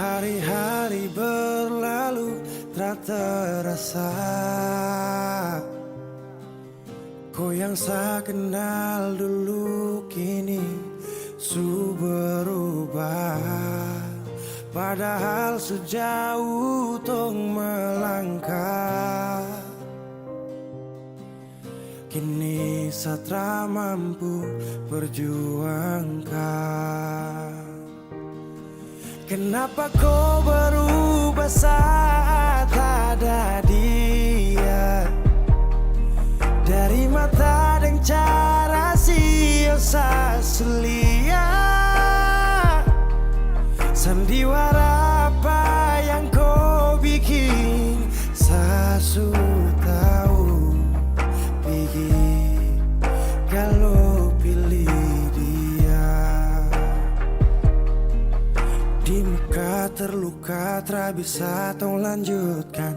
Hari-hari berlalu tak terasa. Kau yang saya kenal dulu kini su berubah. Padahal sejauh tong melangkah, kini satra mampu perjuangkan. Kenapa kau berubah saat ada dia? Dari mata dan cara sia-sia selia. Sandiwara apa yang kau bikin? Sasu tahu pikir kalau pilih dia. Di muka terluka tak bisa tong lanjutkan.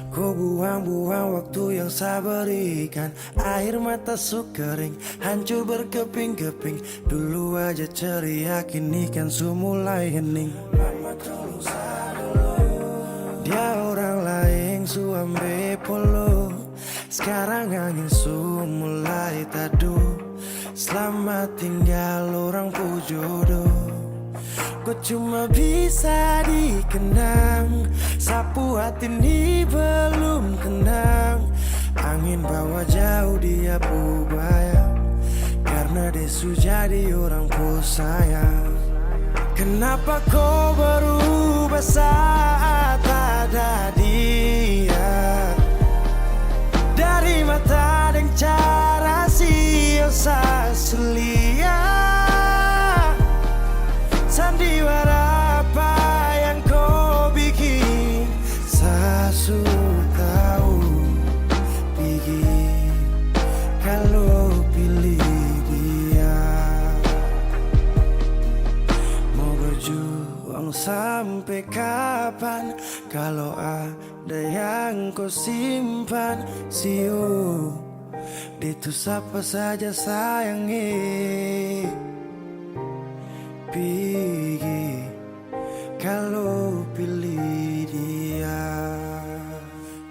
Kau buang-buang waktu yang saya berikan. Air mata su kering, hancur berkeping-keping. Dulu aja ceria, kini kan su mulai hening. Mama tolong saya dulu. Dia orang lain su ambil polo. Sekarang angin su mulai taduh. Selamat tinggal orang pujodoh. Kau cuma bisa dikenang, sapu hati ini belum tenang. Angin bawa jauh dia pu bayang, karena dia su jadi orang ku sayang. Kenapa kau berubah saat ada dia? Dari mata dan cara sia-sia selia. Sandiwara apa yang kau bikin? Sasu tahu pikir kalau pilih dia. Mau berjuang sampai kapan? Kalau ada yang kau simpan, siu itu siapa saja sayangi. Pergi kalau pilih dia.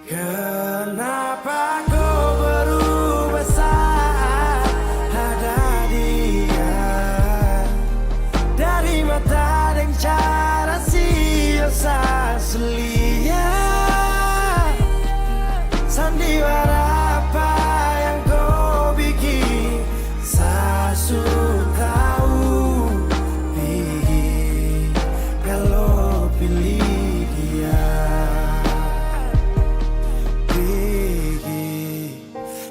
Kenapa kau berubah saat ada dia? Dari mata dan cara sia-sia selia. Sandiwara apa yang kau bikin? Sasu tahu pilih dia. Pergi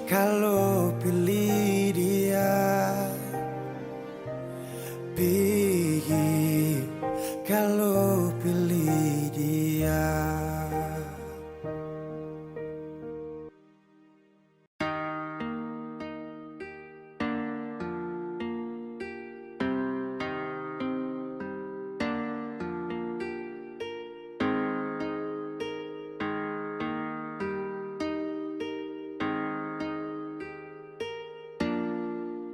kalau pilih dia. Pergi kalau pilih dia.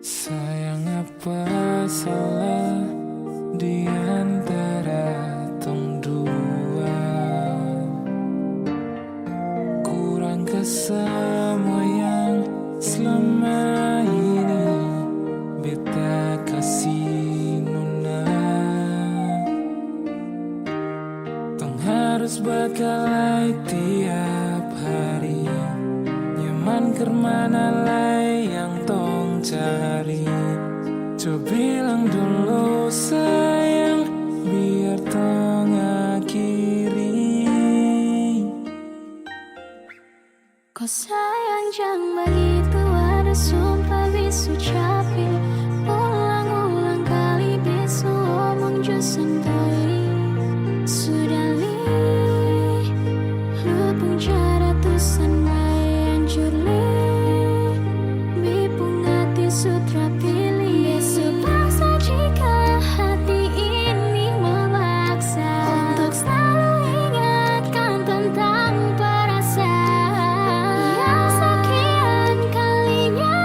Sayang, apa salah di antara tong dua? Kurang ke semua yang selama ini beta kasih nona. Tong harus berkelahi tiap hari. Nyaman kermana lay yang tong cari. Coba bilang dulu sayang, biar tong akhiri. Kau sayang jangan begitu, ada sumpah bisu capi. Ulang-ulang kali bisu omong jusan toi. Sudah li, lu pun cara tusan main curli. Bipung hati sutra pilih. Besok paksa jika hati ini memaksa untuk selalu ingatkan tentang perasaan yang sekian kalinya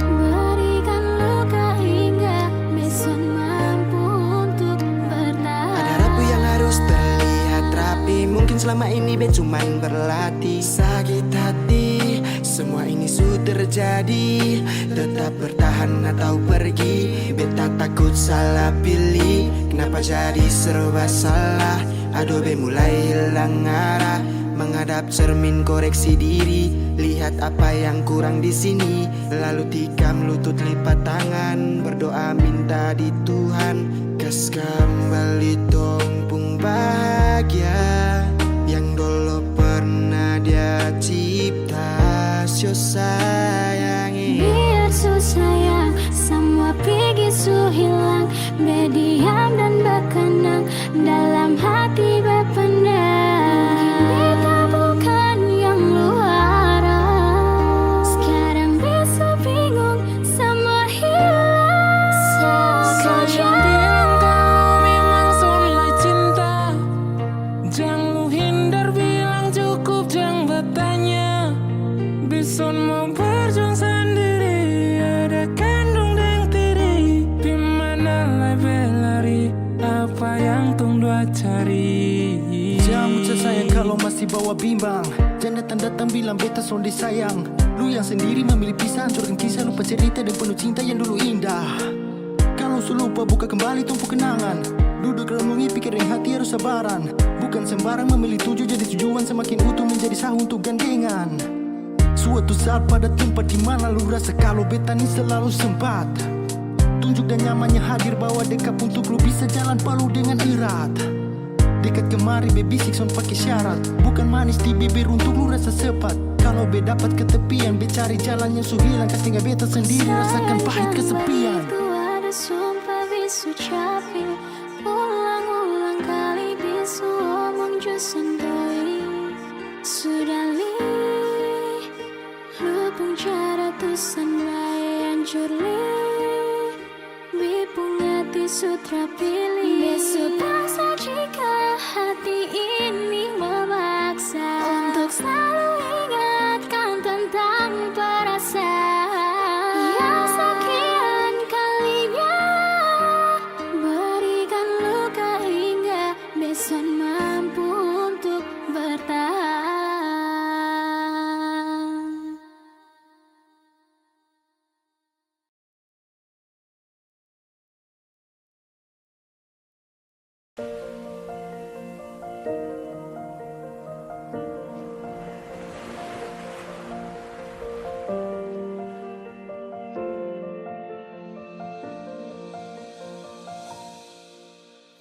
berikan luka hingga besok mampu untuk cuman berlatih. Sakit hati, semua ini sudah terjadi. Tetap bertahan atau pergi, beta takut salah pilih. Kenapa jadi serba salah? Aduh be mulai hilang arah. Menghadap cermin koreksi diri, lihat apa yang kurang di sini. Lalu tikam lutut lipat tangan, berdoa minta di Tuhan. Kas kembali tongpung bahagia yang dulu pernah dia cipta. So sayangi, Biar su sayang, semua pergi su hilang. Berdiam dan berkenang, dalam hati berpendam. Kita bukan yang luaran. Sekarang besok bingung, semua hilang. Sayang bilang kau memang soleh cinta. Jangan lu hindar bilang cukup, jangan bertanya. Bison mau berjuang sendiri, ada kandung dan tiri. Dimana lah berlari, apa yang tong dua cari. Jangan muncul sayang kalau masih bawa bimbang. Jangan datang-datang bilang beta sonde sayang. Lu yang sendiri memilih pisah, hancurkan kisah, lupa cerita dan penuh cinta yang dulu indah. Kalau su lupa buka kembali tumpu kenangan. Duduk renungi pikirin hati harus sabaran. Bukan sembarang memilih tujuh jadi tujuan, semakin utuh menjadi sah untuk gandengan. Suatu saat pada tempat di mana lu rasa kalau beta ini selalu sempat. Tunjuk dan nyamannya hadir bawa dekat untuk lu bisa jalan palu dengan erat. Dekat kemari bebisik son pakai syarat, bukan manis di bibir untuk lu rasa sepat. Kalau be dapat ketepian, be cari jalan yang su hilang. Kas tinggal beta sendiri rasakan pahit kesepian. Ku ada sumpah bisu capek, ulang-ulang kali bisu omong jo sendiri. Sudah li lupung cara tusan wae hancur li. Bipung hati sutra pilih. Besok paksa jika hati ini memaksa untuk selalu ingatkan tentang perasaan yang sekian kalinya berikan luka hingga besok mampu untuk bertahan.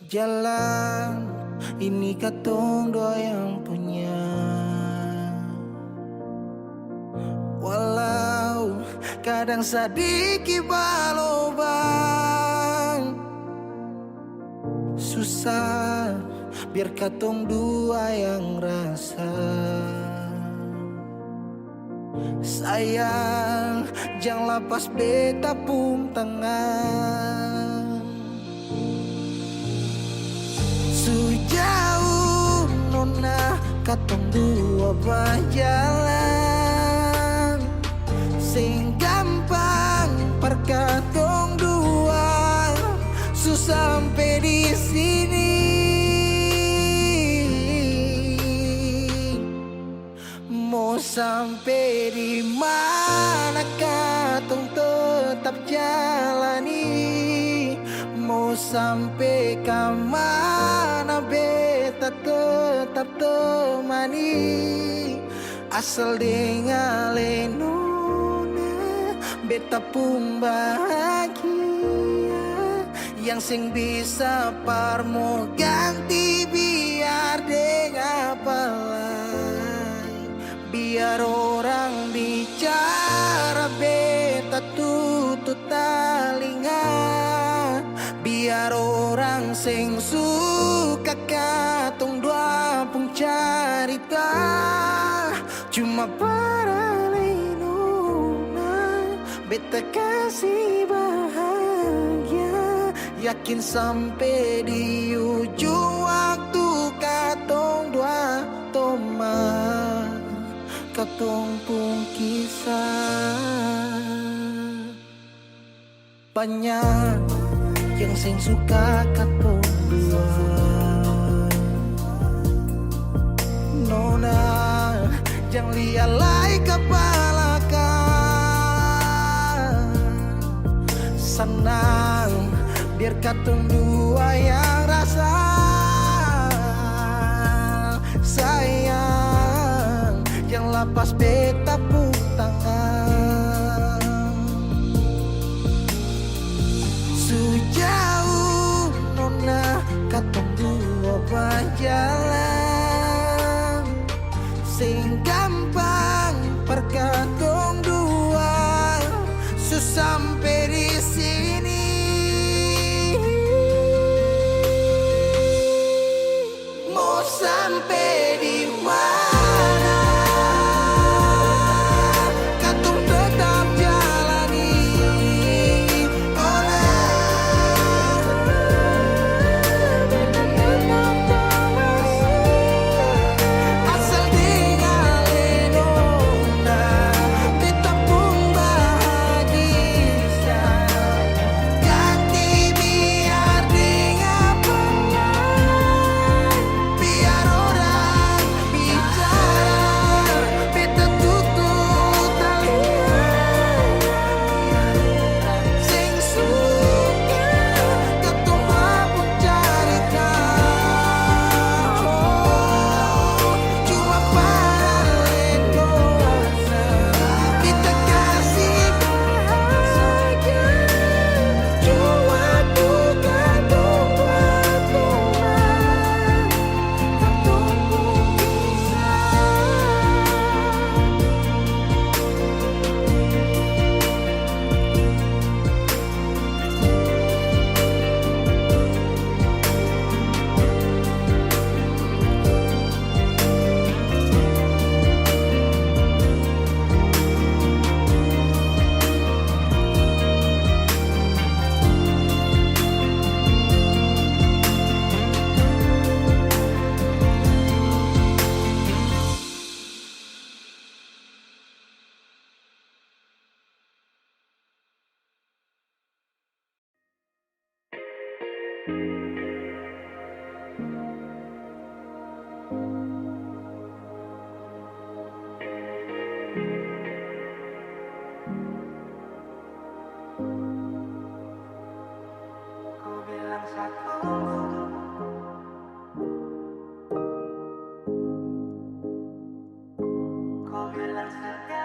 Jalan ini katong dua yang punya. Walau kadang sedikit balobang, susah biar katong dua yang rasa. Sayang jangan lepas beta pun tangan. Sejauh nona katong dua berjalan, sing gampang perkatong dua susah sampai di sini. Mau sampai di mana katong tetap jalani. Mau sampai ke mana beta tetap temani. Asal dengan lenona beta pun bahagia. Yang sing bisa parmo ganti biar dengan palai. Biar orang bicara beta tutup telinga. Biar orang sing suka katong dua pun carita. Cuma para lenona beta kasih bahagia. Yakin sampai di ujung waktu katong dua toma katong pun kisah. Banyak yang sing suka katong dua, nona, jangan lialai kepala kau. Senang biar katong dua yang rasa. Sayang, yang lepas beta pun tangan. Sejauh nona katong dua berjalan, sing gampang perkatong dua sampai di sini. Mau sampai di mana? Katong tetap jalani. Oh nah, asal tinggalin nona, kita pun bahagia. Ganti biar dengan biar orang bicara, beta tutup talian. Sing suka katong pun cari tahu, cuma paling dosa kita kasih bahagia. Cuma bukan buat teman, katong pun bisa. Kau bilang satu, kau bilang satu,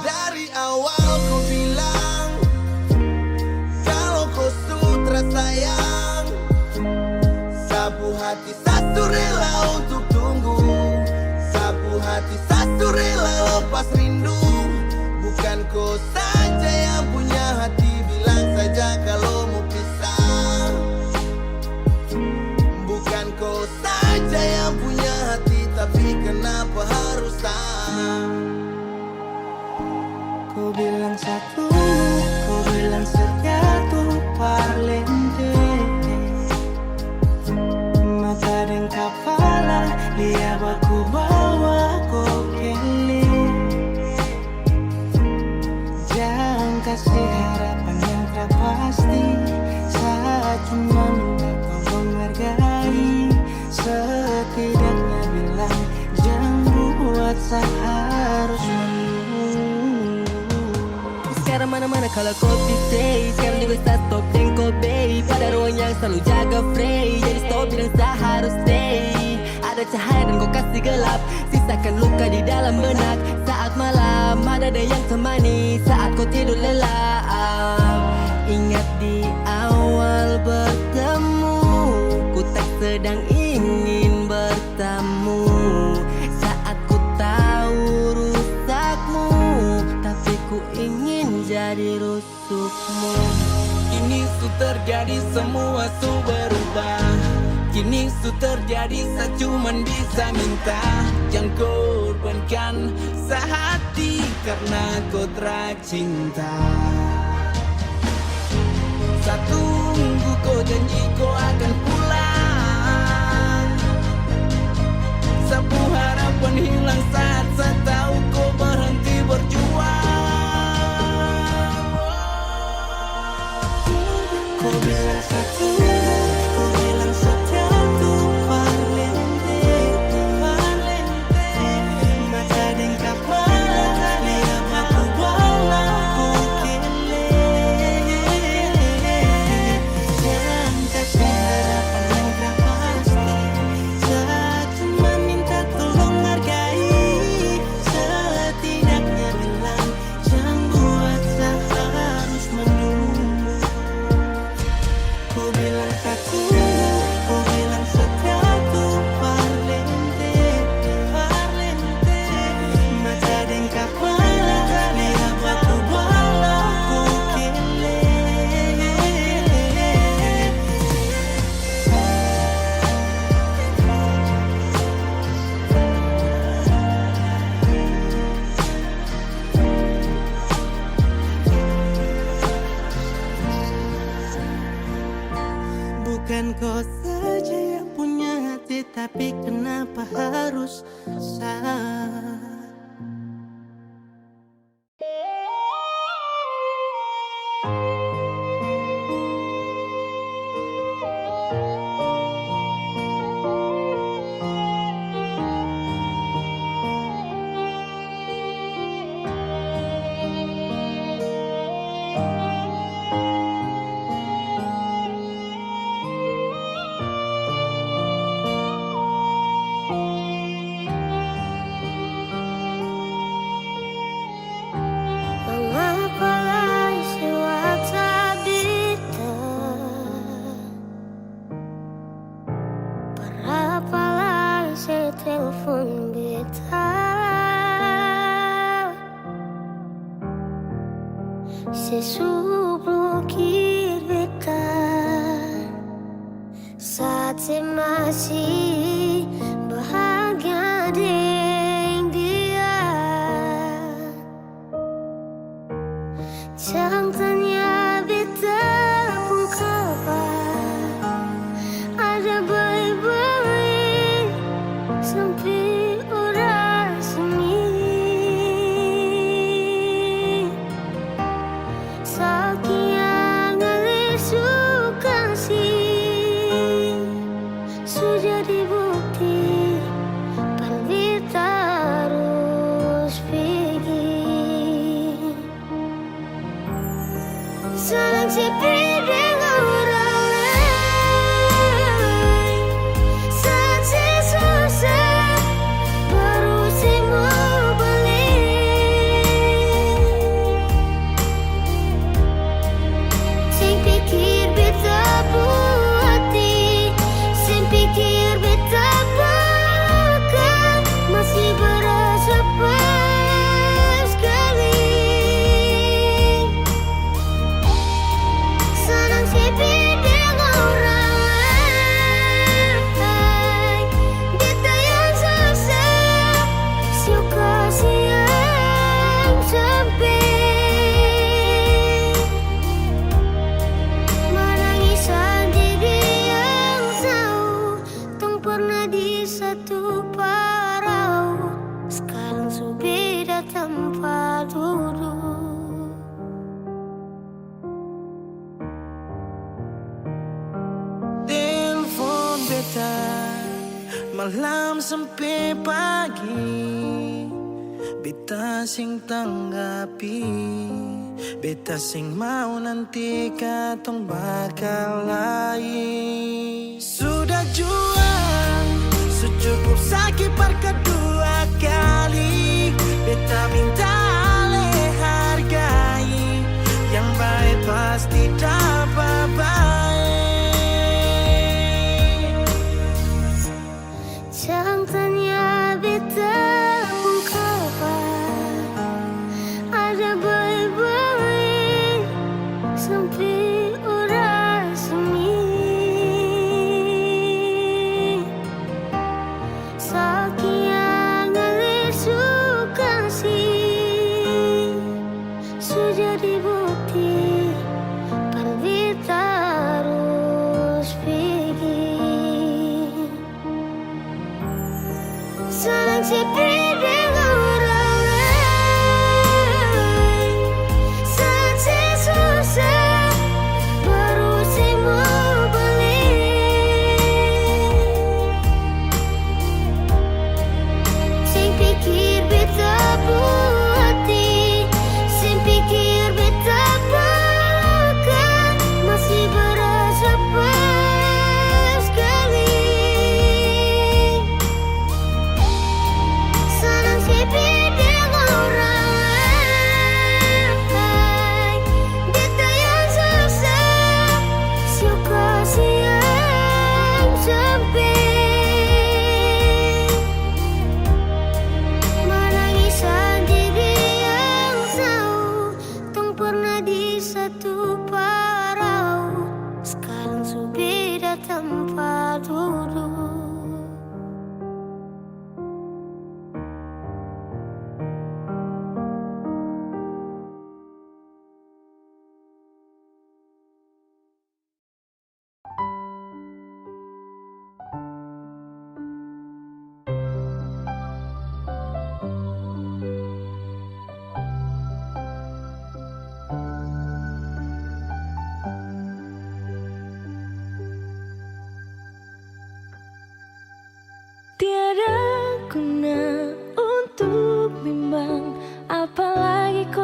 dari awal kau bilang kalau kau sutra sayang, sapu hati satu rela untuk tunggu, sapu hati satu rela lepas rindu. Bukan kau saja yang punya hati, bilang saja kalau mau pisah. Bukan kau saja yang punya hati, tapi kenapa harus tak? Kau bilang satu, kau bilang satu parlente. Mata dan kepala lihat aku bawa kau keli. Jangan kasih harapan yang tak pasti, saat cuma minta kau menghargai. Setidaknya bilang jangan buat seharus menunggu. Sekarang mana-mana kalau kopi stay, sekarang juga start stop dan kopi. Pada ruang yang selalu jaga free, jadi stop bilang tak harus stay. Ada cahaya dan kau kasih gelap, sisakan luka di dalam benak. Saat malam ada yang temani, saat kau tidur lelap. Ingat di awal bertemu, ku tak sedang ingin bertamu. Saat ku tahu rusakmu, tapi ku ingin jadi rusukmu. Kini su terjadi semua su berubah. Kini su terjadi saya cuman bisa minta, jangan korbankan sehati karena kau tercinta. Saya tunggu kau janji kau akan pulang. Sapu harapan hilang saat saya tahu kau berhenti berjuang. Kau bilang tapi kenapa harus sah? Telepon beta sesublukir beta saat masih bahagia dengan dia. Jangan tanya beta pun kabar ada baik-baik sampai orang sini. Saking suka sih sudah dibukti pan beta harus pergi. Senang sepi dengan orang lain, saja susah baru semua balik. Sing pikir beta hati, sing pikir beta bakal masih berasa pas sekali. Senang sepi dengan orang lain, beta yang susah suka siang sampai menangisan diri yang jauh, tong pernah di satu parau, sekarang su beda tempat duduk. Telepon beta malam sampai pagi, beta sing tanggapi, beta sing mau nanti katong bakal lain. Sudah jual, secukup sakit per kedua kali, beta minta alih hargai, yang baik pasti dapat baik. Jangan tanya beta pun kabar ada baik-baik sampai orang sini. Saking suka sih sudah dibukti pan beta harus pergi. Senang sepi dengan orang lain, saja susah baru semua balik. Sing pikir beta hati, sing pikir beta bakal masih berasa pas sekali. Senang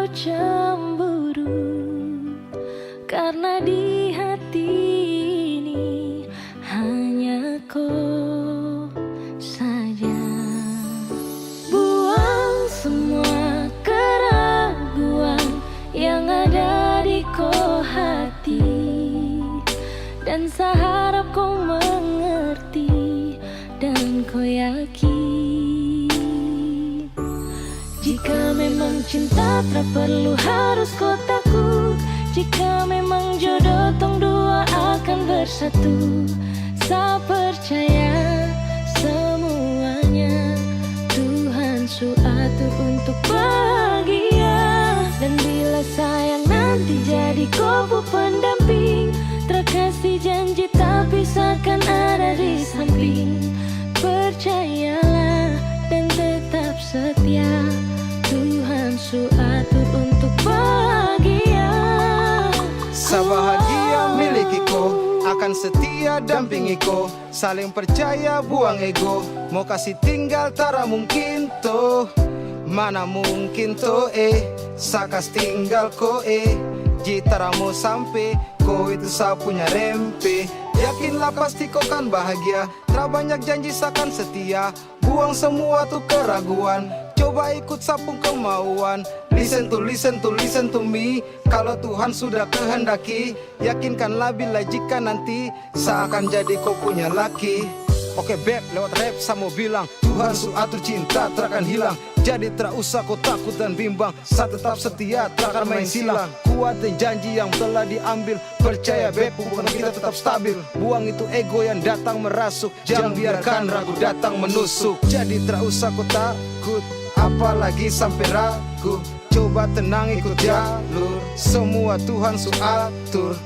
cemburu, karena di hati ini hanya kau saja. Buang semua keraguan yang ada di kau hati, dan saya harap kau mengerti dan kau yakin. Jika memang cinta tak perlu harus kau takut, jika memang jodoh tong dua akan bersatu. Saya percaya semuanya Tuhan su atur untuk bahagia. Dan bila sayang nanti jadi kau pendamping, terkasih janji tapi seakan ada di samping. Percayalah dan tetap setia, Tuhan su atur untuk bahagia. Sebahagia miliki-ko, akan setia dampingi ko. Saling percaya buang ego, mau kasih tinggal tara mungkin toh. Mana mungkin toh sakas tinggal ko jitara mau sampai, ko itu saya punya rempe. Yakinlah pasti kau kan bahagia, tak banyak janji sakan setia. Buang semua tuh keraguan, coba ikut sapung kemauan. Listen to me. Kalau Tuhan sudah kehendaki, yakinkanlah bila jika nanti saya akan jadi kau punya laki. Oke beb, lewat rap saya mau bilang, Tuhan su atur cinta takkan hilang. Jadi tak usah kau takut dan bimbang, saya tetap setia takkan main silang. Kuatin janji yang telah diambil, percaya beb hubungan kita tetap stabil. Buang itu ego yang datang merasuk, jangan biarkan ragu datang menusuk. Jadi tak usah kau takut, apalagi sampai ragu. Coba tenang ikut jalur, semua Tuhan su atur.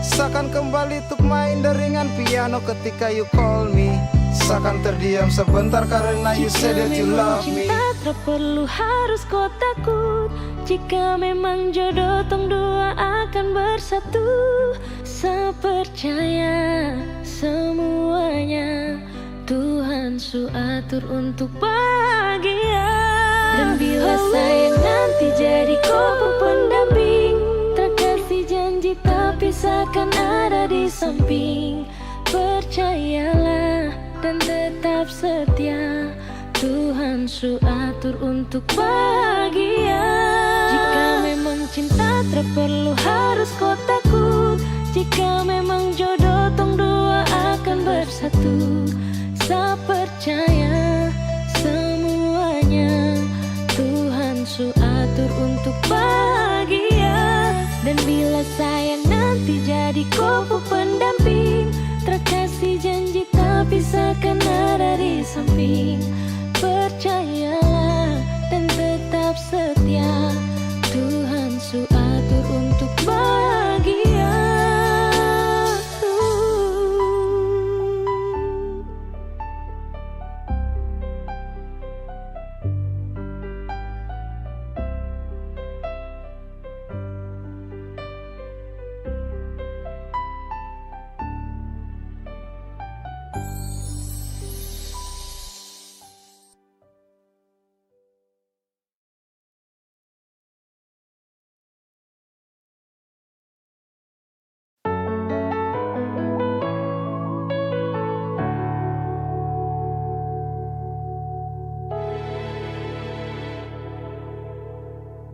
Seakan kembali untuk main deringan piano ketika you call me. Seakan terdiam sebentar karena you said that you love me. Cinta tak perlu harus kau takut, jika memang jodoh tong dua akan bersatu. Saya percaya semuanya Tuhan su atur untuk bahagia. Dan bila sayang nanti jadi kau pendamping, terkasih janji tapi seakan ada di samping. Percayalah dan tetap setia, Tuhan su atur untuk bahagia. Jika memang cinta tak perlu harus kau takut, jika memang jodoh tong dua akan bersatu. Saya percaya semuanya Tuhan su atur untuk bahagia. Dan bila sayang nanti jadi kau pendamping, terkasih janji tapi seakan ada di samping. Percayalah dan tetap setia, Tuhan su atur untuk bahagia.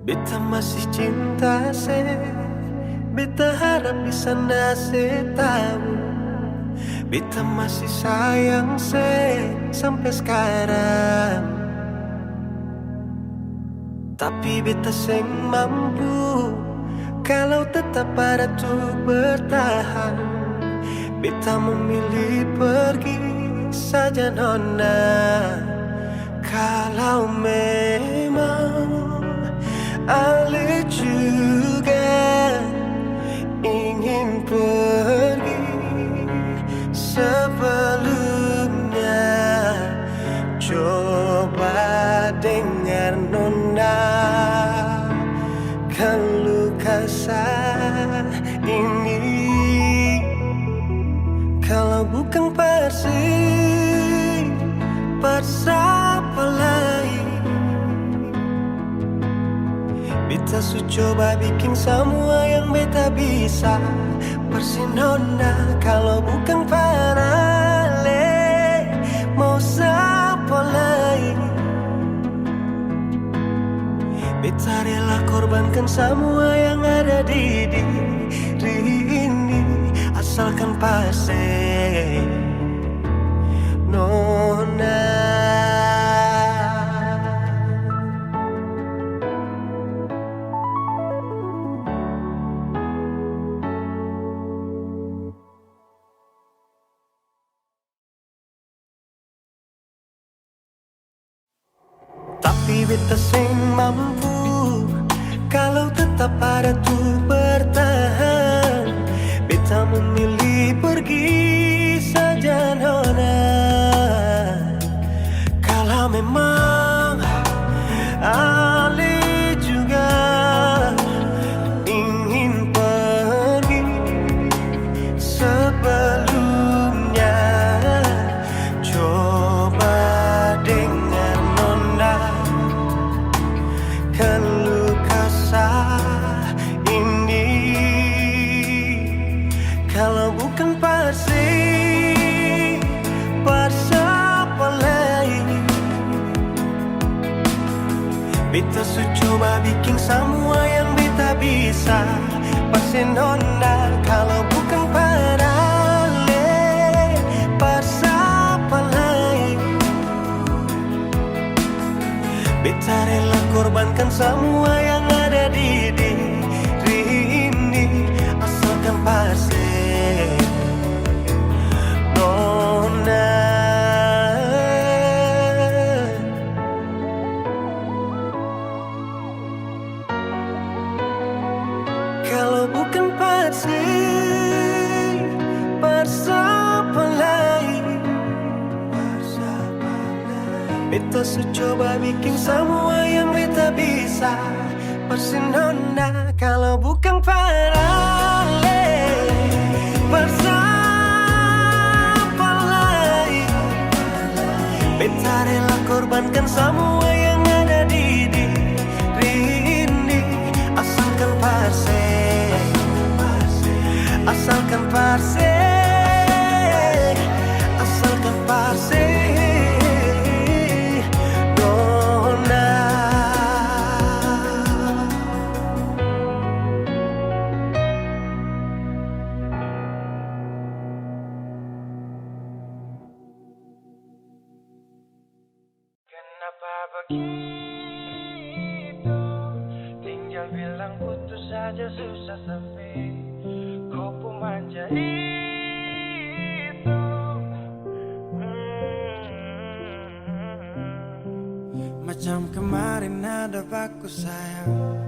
Beta masih cinta se, beta harap bisa nase tahu. Beta masih sayang se sampai sekarang. Tapi beta seng mampu kalau tetap ada tuh bertahan. Beta memilih pergi saja nona. Kalau memang Ale juga ingin pergi sebelumnya, coba dengar nona keluh kesah ini. Kalau bukan Persib, siapa lain? Beta su coba bikin semua yang beta bisa. Persinona kalau bukan parale, mau siapa lain? Beta rela korbankan semua yang ada di diri ini, asalkan pasti nona. Tapi beta sing mampu kalau tetap ada tuh bertahan. Beta memilih pergi saja nona. Kalau memang Ali juga ingin pergi sebelumnya, coba dengar nona. Keluh kesah ini kalau bukan pasti siapa lain? Beta su coba bikin semua yang beta bisa. Pasti nona kalau bukan parale, siapa lain? Beta rela korbankan semua yang ada di diri ini, asalkan pasti nona. Kalau bukan pasti siapa lain? Beta su coba bikin semua yang beta bisa. Pasti nona kalau bukan parale, siapa lain? Beta rela korbankan semua yang ada di diri ini, asalkan pasti, asalkan pasti, asalkan pasti. Kenapa begitu? Tinggal bilang putus saja susah sampai kau pun manja itu. Macam kemarin ada baku sayang,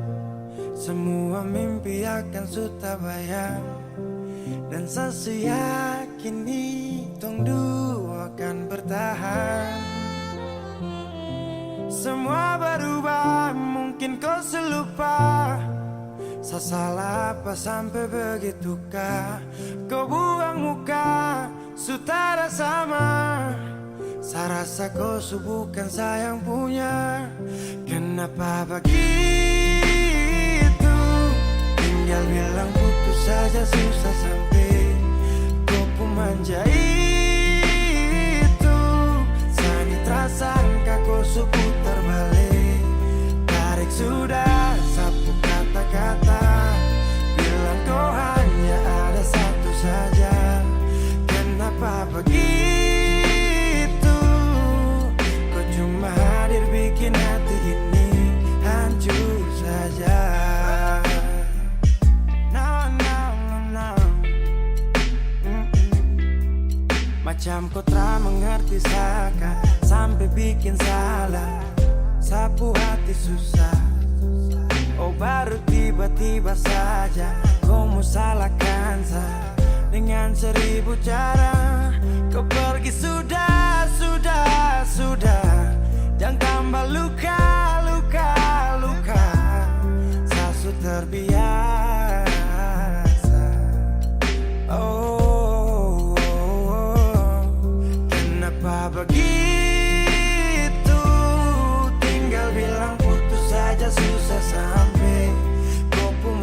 semua mimpi akan sudah bayang. Dan saya yakin tong dua akan bertahan. Semua berubah, mungkin kau selupa. Saya salah apa sampai begitukah? Kau buang muka, sutara sama. Saya rasa kau bukan saya yang punya. Kenapa begitu? Tinggal bilang putus saja susah sampai kau pun manja itu. Saya terasa kau putar balik, tarik sudah sapu kata-kata. Bilang kau hanya ada satu saja. Kenapa begitu? Kau cuma hadir bikin hati ini hancur saja. No, no, no, no. Macam kau tak mengerti saka, sampai bikin salah, sapu hati susah. Oh baru tiba-tiba saja kau mau salahkan saya dengan 1000 cara. Kau pergi sudah, sudah, sudah. Jangan tambah luka, luka, luka. Saya sudah terbiasa. Oh, kenapa begitu? Tinggal bilang putus saja susah sampai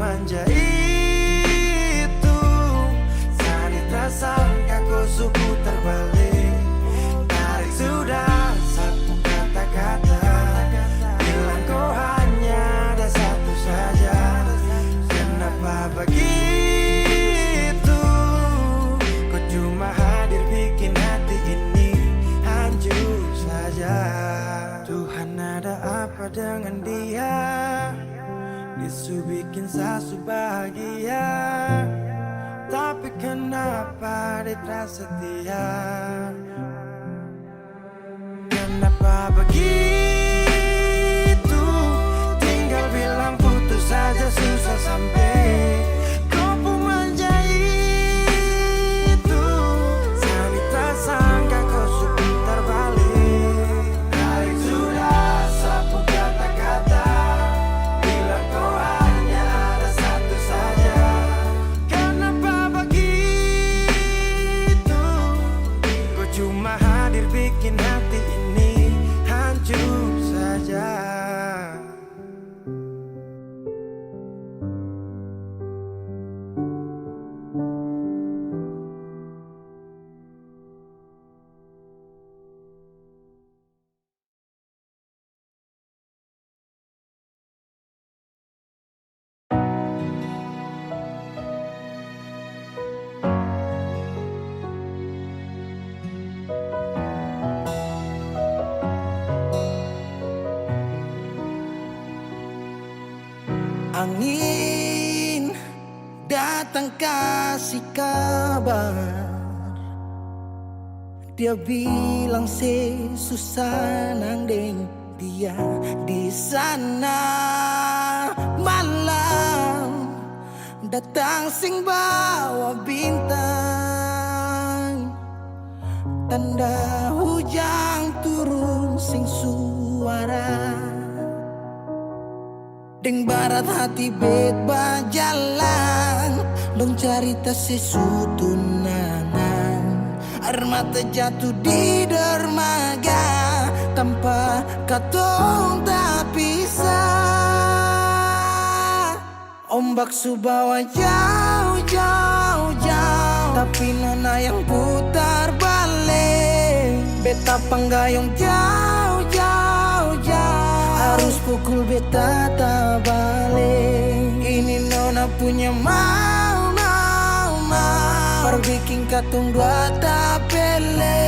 manja itu. Sani tak sangka kau suku terbalik. Tarik sudah sapu kata-kata, bilang kau hanya ada satu saja. Kenapa begitu? Kau cuma hadir bikin hati ini hancur saja. Tuhan, ada apa dengan dia? Disu bikin sasu bahagia, tapi kenapa dia tak setia? Kenapa begitu? Tinggal bilang putus saja susah sampai. Kau pun manja itu. Sani tak sangka kau suku terbalik. Tarik sudah sapu kata-kata, bilang kau hanya ada satu saja. Kenapa begitu? Kau cuma hadir bikin hati ini hancur saja. Angin datang kasih kabar, dia bilang susah nang deng dia di sana. Malam datang sing bawa bintang, tanda hujan turun sing suara. Deng barat hati bet bajalan, dong cerita sesutunangan. Air mata jatuh di dermaga, tanpa katong tak pisah. Ombak subawa jauh, jauh, jauh, tapi nona yang putar balik. Beta panggayong jauh, jauh, jauh, harus pukul beta tak balik. Ini nona punya mau, mau, mau, perbikin katong dua tak pele.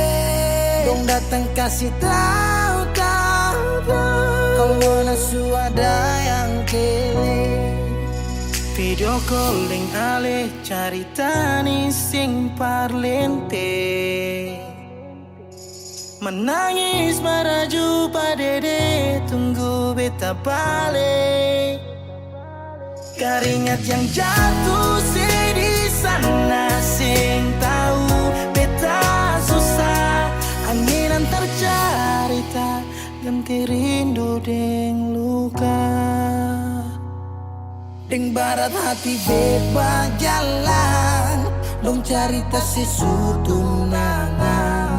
Dong datang kasih tahu, tahu, tahu, kalau nona suada yang kele. Video calling ale carita ni sing parlente, menangis meraju padede tunggu beta balik. Keringat yang jatuh di sana sing tahu beta susah. Angin antar carita ganti rindu deng luka. Deng barat hati beba jalan, dong cerita sesutunangan.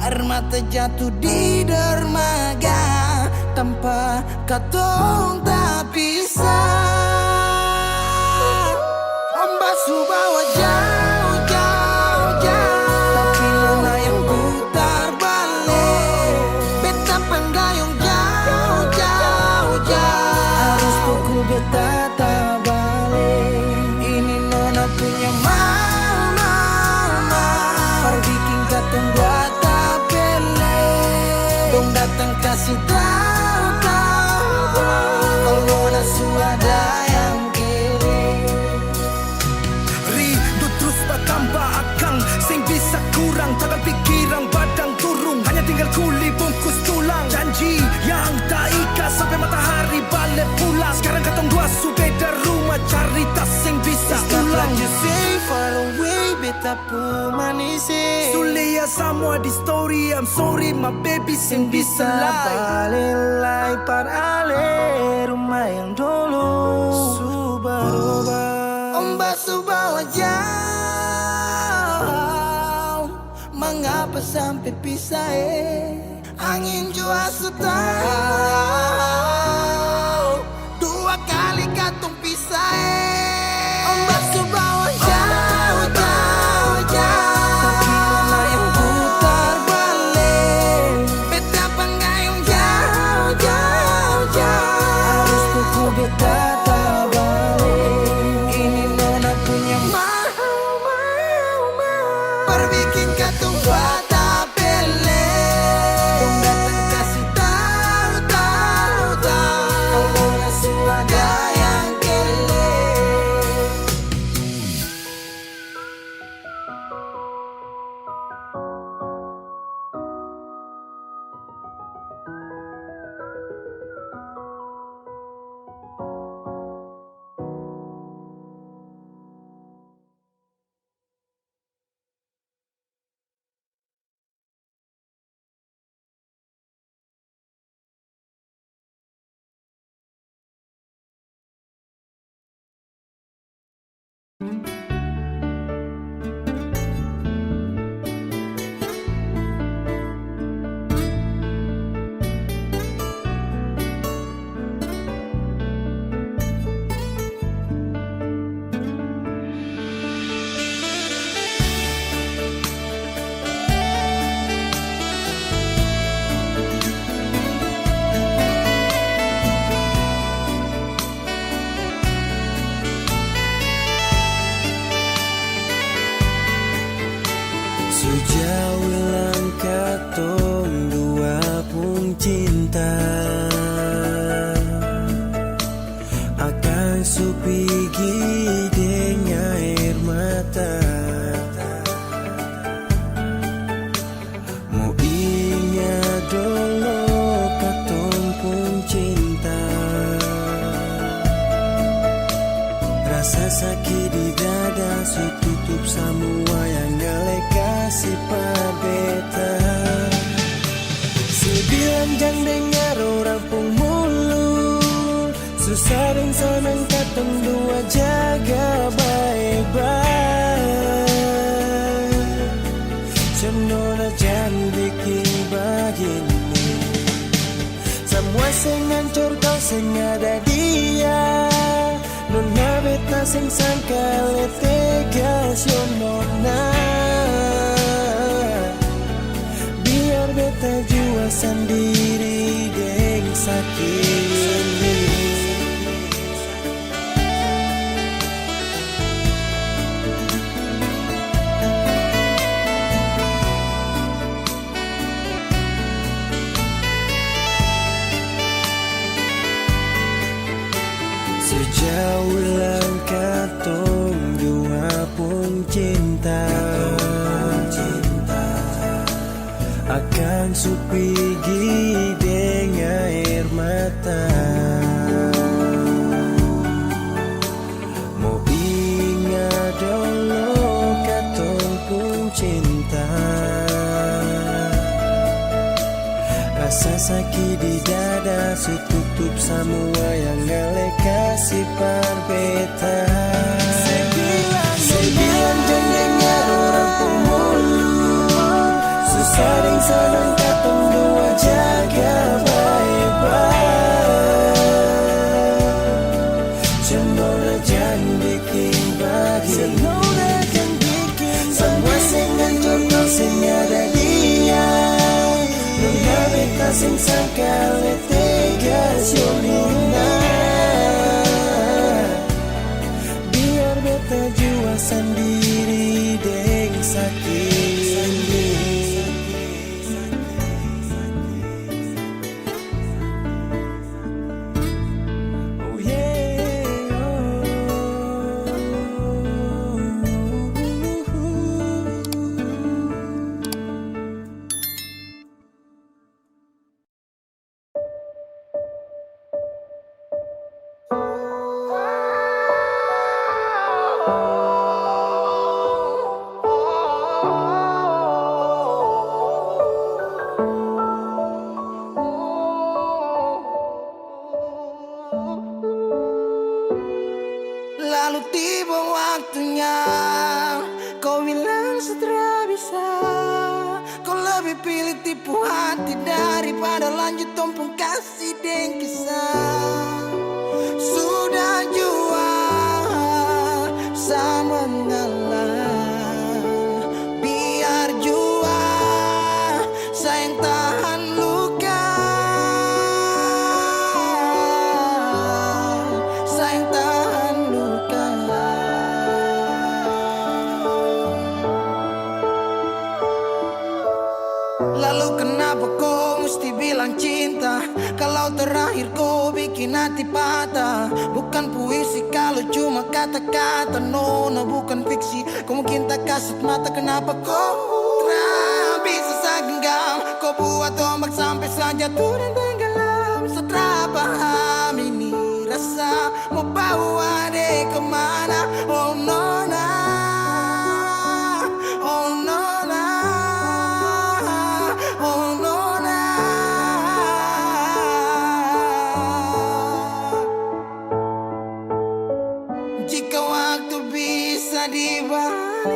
Air mata jatuh di dermaga, tanpa katong tak pisah. Ombak subawa jauh, jauh, jauh, tapi nona yang putar balik. Beta penggayung jauh, jauh, jauh, harus pukul beta tak balik. Ini nona punya mau, mau, mau, perbikin katong buat datang kasih tahu, tahu, kalau nona suada yang kele. Rindu terus bertambah akang, sing bisa kurang, takkan pikiran badang turung, hanya tinggal kuli bungkus tulang. Janji yang tak ikat sampai matahari balik pulang. Sekarang katong dua su beda rumah, cari tas sing bisa ulang. You say far away, beta pu manis. Sulia semua di story, I'm sorry my baby sing bisa Balelai par ale rumah yang dulu Subaroba. Ombak subawa jauh, mengapa sampai pisah angin jua tahu, dua kali katong pisah cinta akan supigi dengan air mata. Mau ingat dulu katong pun cinta, rasa sakit di dada su tutup semua yang gale kasih pabeta. Sebilang jang dengar orang pun mulut, susah dan senang katong dua jaga baik-baik. Cendona jangan bikin begini, semua sing hancur kau sing ada dia. Nona beta sing sangka letegas yo nona, biar beta jua sendiri deng sakit ini. Sejauh langkah tong dua pun cinta akan supigi dengan air mata. Mau ingat dulu katong pun cinta, rasa sakit di dada su tutup semua yang gale kasih parbeta. Sebilang jang dengar orang pemuluh, susah deng senang katong dua jaga baik-baik. Cendona jangan bikin begini, semua sing hancur kau sing ada dia. Nona beta sing sangka letegas yo nona, biar beta jua sendiri deng sakit ini. Oh yeah, oh. Lalu tiba waktunya kau bilang setelah bisa. Kau lebih pilih tipu hati daripada lanjut tompong kasih dan kisah. Sudah jual sama mengalah, biar jua sayang tahan luka, sayang tahan luka. Lalu kenapa kau mesti bilang cinta, kalau terakhir kau bikin hati patah? Bukan puisi kalau cuma kata-kata, nona bukan fiksi. Kau mungkin tak kasut mata, kenapa kau tak bisa segenggam? Kau buat ombak sampai jatuh dan tenggelam. Setelah paham ini rasa, mau bawa deh kemana? Oh nona, oh nona, oh nona. Jika waktu bisa dibalik,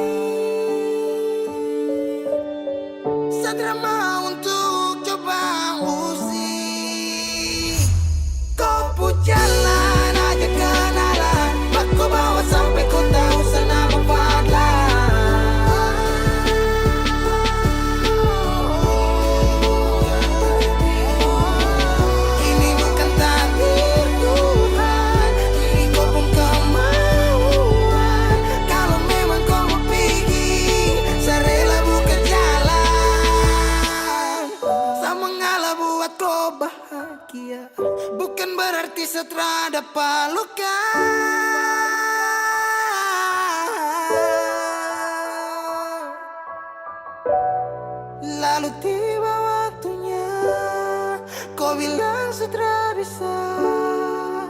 segera mau untuk coba usik. Kau pun jalan aja kenalan, aku bawa sampai kau tahu. membuat kau bahagia, bukan berarti setelah dapat luka. Lalu tiba waktunya, kau bilang sudah bisa.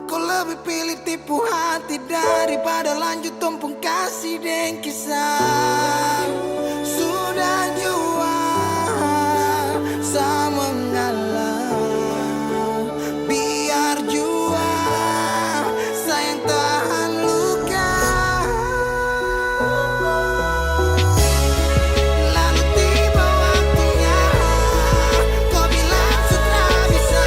Kau lebih pilih tipu hati daripada lanjut tumpung kasih dan kisah. Sudah jua sama mengalah, biar jua sayang tahan luka. Lalu tiba waktunya, kau bilang sudah bisa.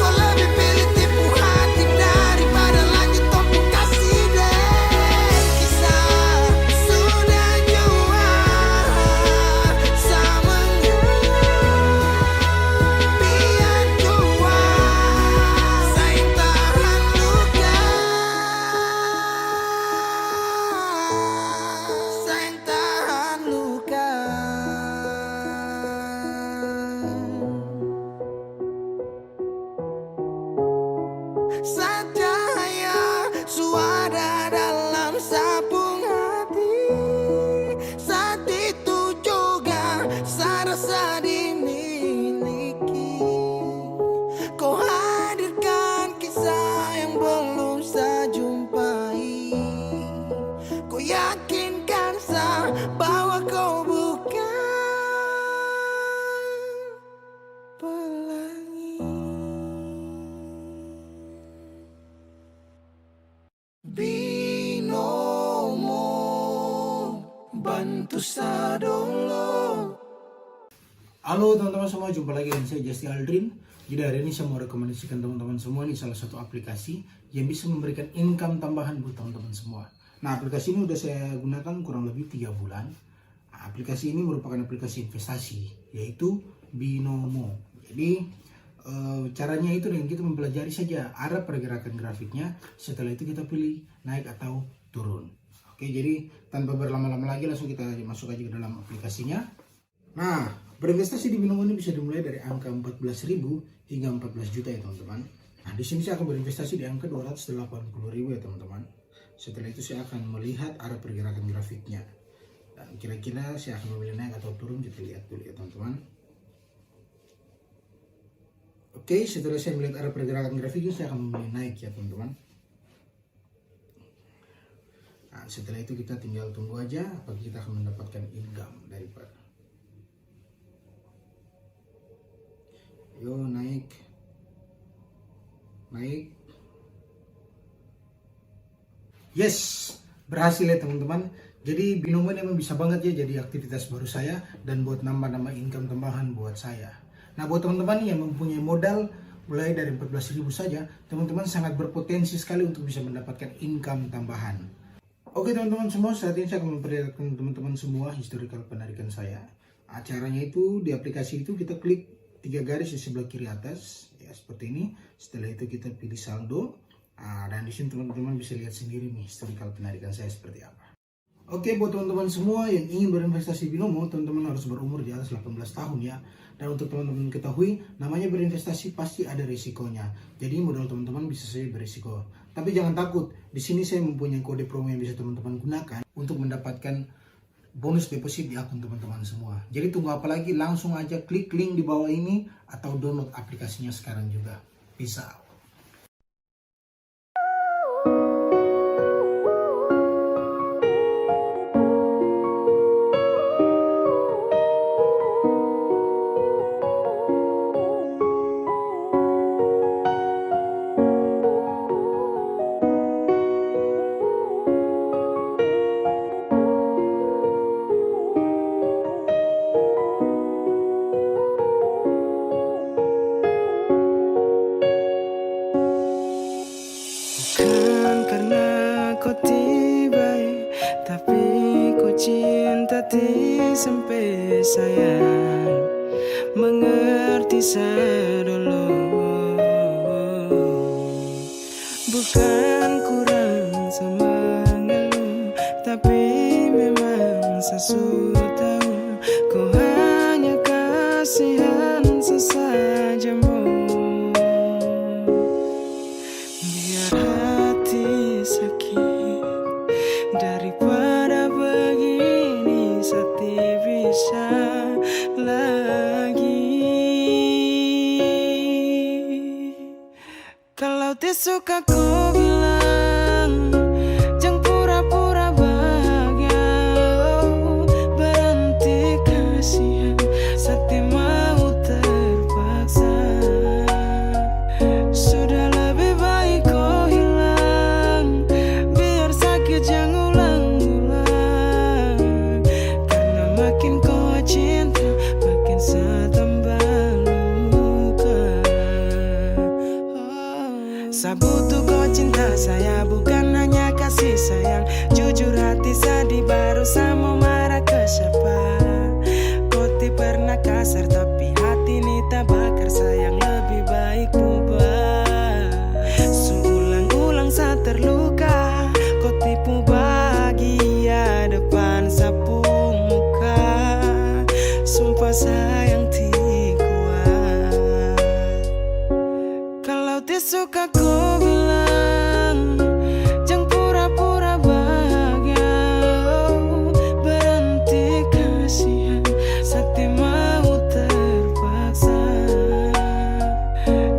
Kau lebih pilih tipu hati daripada lanjut tumpuk kasih dan kisah. Sudah jua sama biar jua sayang tahan luka. Sayang tahan luka. Cahaya suara dalam sabung hati. Saat itu juga saya rasa dimiliki. Kau hadirkan kisah yang belum saya jumpai. Kau yakinkan saya bahwa kau bukan pelangi. Binomo bantu sadolo. Halo teman-teman semua, jumpa lagi dengan saya Justy Aldrin. Jadi hari ini saya mau rekomendasikan teman-teman semua ini salah satu aplikasi yang bisa memberikan income tambahan buat teman-teman semua. Nah, aplikasi ini udah saya gunakan kurang lebih 3 bulan. Nah, aplikasi ini merupakan aplikasi investasi, yaitu Binomo. Jadi caranya itu dengan kita mempelajari saja arah pergerakan grafiknya. Setelah itu kita pilih naik atau turun. Oke, jadi tanpa berlama-lama lagi langsung kita masuk aja ke dalam aplikasinya. Nah, berinvestasi di Binomo ini bisa dimulai dari angka 14.000 hingga 14 juta ya teman-teman. Nah, di sini saya akan berinvestasi di angka 280.000 ya teman-teman. Setelah itu saya akan melihat arah pergerakan grafiknya. Dan kira-kira saya akan memilih naik atau turun, kita lihat dulu ya teman-teman. Oke, setelah saya melihat arah pergerakan grafiknya, saya akan memilih naik ya teman-teman. Nah, setelah itu kita tinggal tunggu aja apakah kita akan mendapatkan income daripada. Yo, naik. Yes, berhasil ya teman-teman. Jadi Binomo ini memang bisa banget ya jadi aktivitas baru saya dan buat nambah-nambah income tambahan buat saya. Nah, buat teman-teman yang mempunyai modal mulai dari 14.000 saja, teman-teman sangat berpotensi sekali untuk bisa mendapatkan income tambahan. Oke teman-teman semua, saat ini saya akan memperlihatkan teman-teman semua historical penarikan saya. Acaranya itu di aplikasi itu kita klik 3 garis di sebelah kiri atas, ya seperti ini. Setelah itu kita pilih saldo. Dan di sini teman-teman bisa lihat sendiri nih historical penarikan saya seperti apa. Oke, buat teman-teman semua yang ingin berinvestasi Binomo, teman-teman harus berumur di atas 18 tahun ya. Dan untuk teman-teman ketahui, namanya berinvestasi pasti ada risikonya. Jadi modal teman-teman bisa saja berisiko. Tapi jangan takut, di sini saya mempunyai kode promo yang bisa teman-teman gunakan untuk mendapatkan bonus deposit di akun teman-teman semua. Jadi tunggu apa lagi, langsung aja klik link di bawah ini atau download aplikasinya sekarang juga. Peace out. Sampai sayang mengerti saya dulu. Bukan kurang sama ngeluh, tapi memang sesuatu tahu kau hanya kasihan sesaat. disuka ku bilang jangan pura-pura bahagia, berhenti kasihan sakti mau terpaksa. Sudah lebih baik kau hilang, biar sakit jangan ulang-ulang. Karena makin kau cinta makin saya tambah luka. Saya butuh kau cinta saya, bukan hanya kasih sayang. Jujur hati sedih baru saya mau marah ke siapa. Kau tidak pernah kasar tapi hati ini tak bakar, sayang lebih baik ubah. Seulang-ulang saya terluka, kau tipu bahagia depan sapu muka. Sumpah sayang tidak kuat. Kalau tidak suka kau bilang jangan pura-pura bahagia, berhenti kasihan sakti mau terpaksa.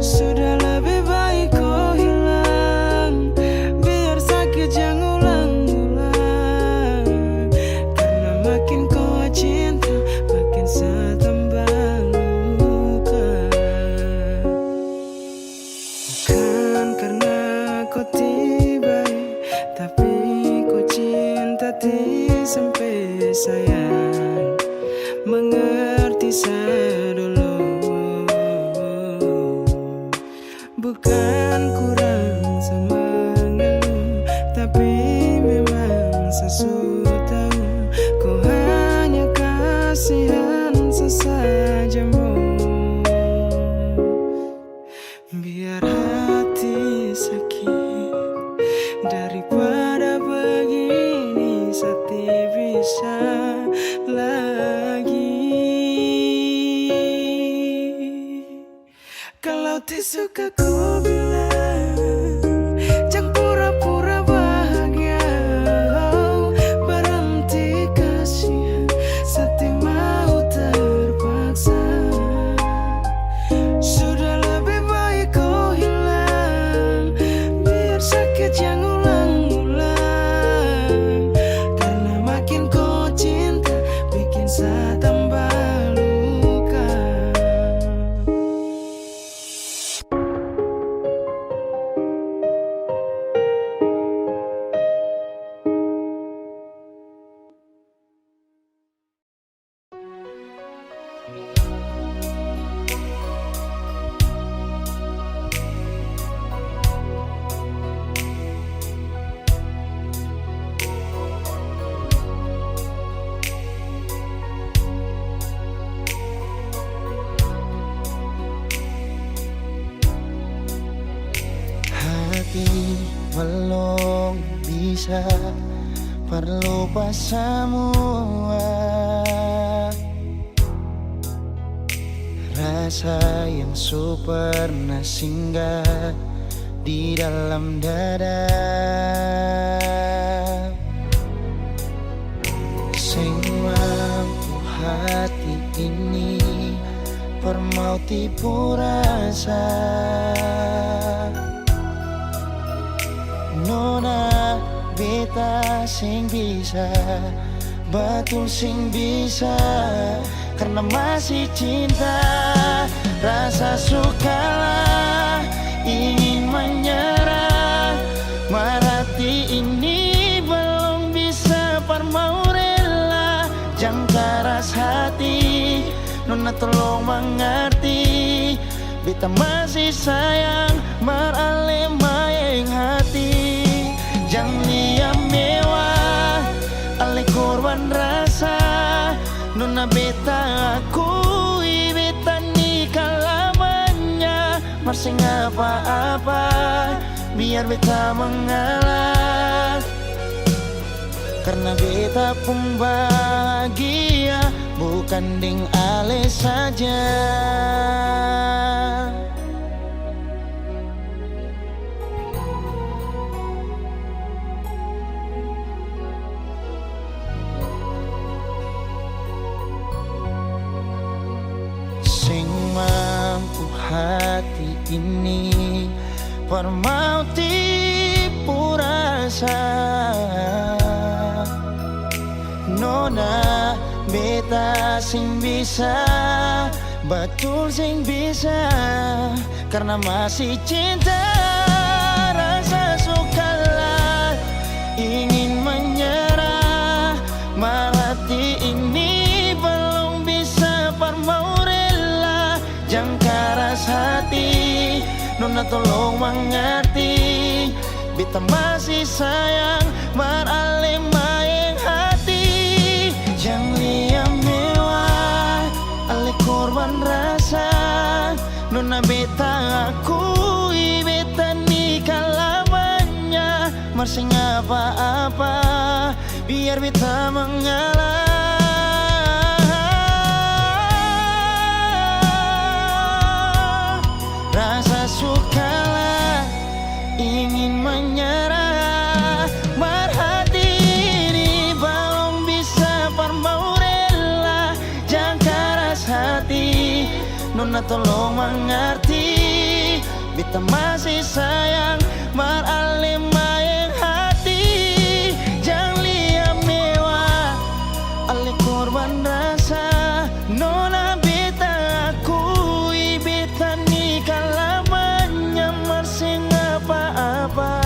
Sudah lebih baik kau hilang, biar sakit jangan ulang-ulang. Karena makin kau cinta makin saya tambah luka. Bukan karena kau tiba, tapi kau cinta sampai sayang. Mengerti saya dulu, bukan kurang sama mengeluh, tapi memang saya tahu kau hanya kasihan sesajamu. Biar hati sakit daripada begini, saya bisa lagi. Kalau tidak suka ku bilang jangan pura-pura bahagia, berhenti kasihan sakti mau terpaksa. Sudah lebih baik kau hilang, biar sakit jangan ulang-ulang. Karena makin kau cinta bikin saya tambah luka. Hati belum bisa berlupa semua rasa yang pernah singgah di dalam dada. Sing mampu hati ini permau tipu rasa. Nona beta sing bisa, betul sing bisa, karena masih cinta. Rasa sukalah ingin menyerah, merati ini belum bisa permau rela. Jangan keras hati, Nona tolong mengerti. Beta masih sayang, meralih mayang hati. Jangan liam mewah, alih korban rasa. Nona beta akui, beta nikah lamanya. Masih apa-apa, biar beta mengalah. Karena beta pun bahagia, bukan ding ale saja. Sing mampu hati ini mau tipu rasa. Nona beta sing bisa, betul sing bisa, karena masih cinta. Rasa sukalah ingin menyerah, hati ini belum bisa par mau rela. Jangan keras hati, Nona tolong mengerti, beta masih sayang mar ale maeng hati. Jangan lihat mewah, ale korban rasa. Nona beta akui, beta nikah lamanya, mar sing apa-apa biar beta mengalah. Rasa sukalah ingin menyerah, mar hati ini belum bisa par mau rela. Jangan keras hati, Nona tolong mengerti, beta masih sayang mar ale maeng hati. Jangan lihat mewah, ale korban rasa. Nona beta akui, beta nikah lamanya, mar sing apa-apa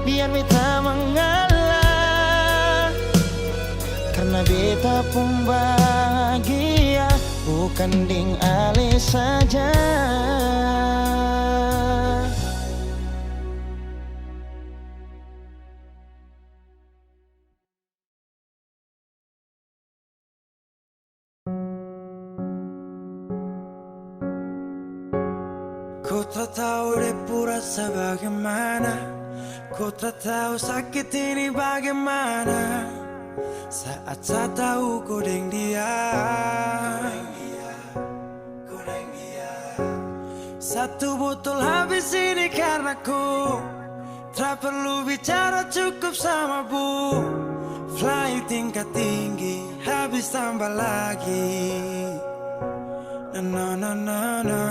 biar beta mengalah. Karena beta pun bahagia, bukan ding ale saja. Ku tak tahu depu rasa bagaimana, ku tak tahu sakit ini bagaimana. Saat saya tahu ku deng dia, satu botol habis ini karena ku tak perlu bicara, cukup sama bu. Fly tingkat tinggi, habis tambah lagi. Na na na na.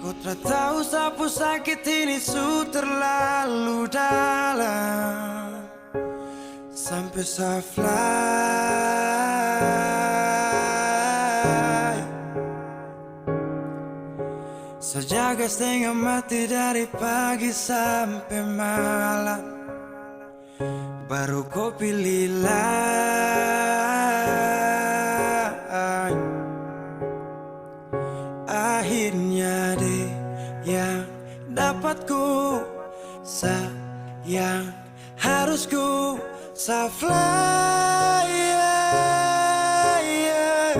Ku tak tahu sapu sakit ini su terlalu dalam, sampai saya fly. Sejaga setengah mati dari pagi sampai malam, baru kau pilih lain. Akhirnya deh yang dapat ku sayang, harus ku fly, yeah, yeah.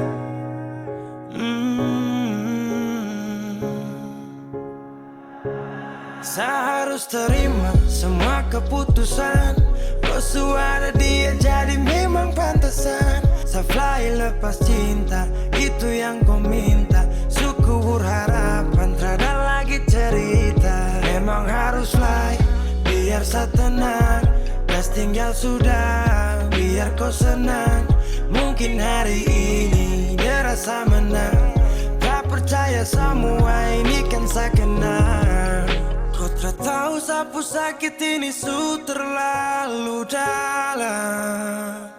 Saya harus terima semua keputusan, kau ada dia jadi memang pantasan. Saya fly lepas cinta, itu yang kau minta. Suku berharapan, terada lagi cerita. Memang harus fly, biar saya tenang. Gas tinggal sudah, biar kau senang. Mungkin hari ini dia rasa menang. Tak percaya semua ini kan saya kenal. Kau tak tahu sapu sakit ini su terlalu dalam,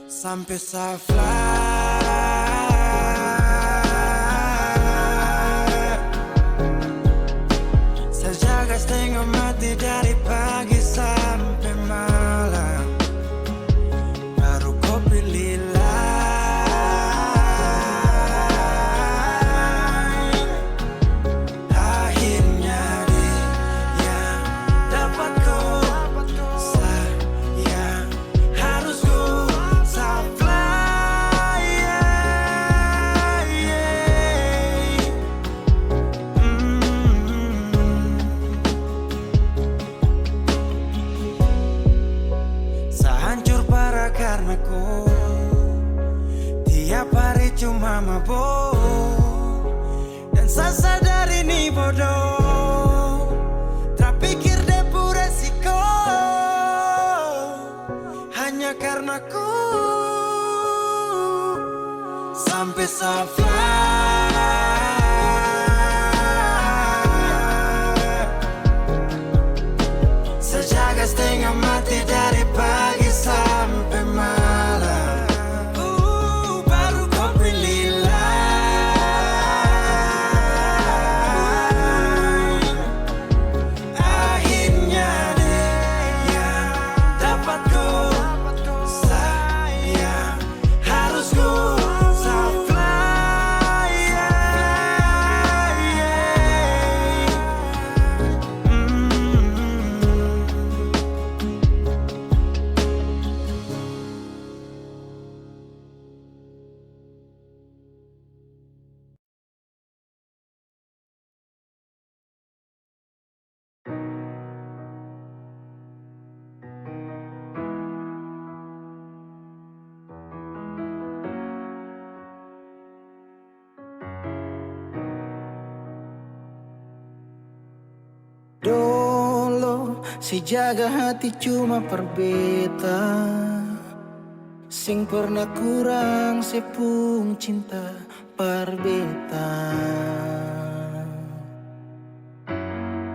sampai saya fly. Saya jaga setengah mati dari pagi sampai malam, baru kau pilih lain. Akhirnya dia yang dapat kau sayang, harus ku fly, yeah, yeah. Saya hancur parah karena ku tiap hari cuma mabuk, dan saya sadar ini bodoh. Terpikir depu resiko hanya karena ku sampai saya fly. Si jaga hati cuma perbeta, sing pernah kurang sepung cinta perbeta.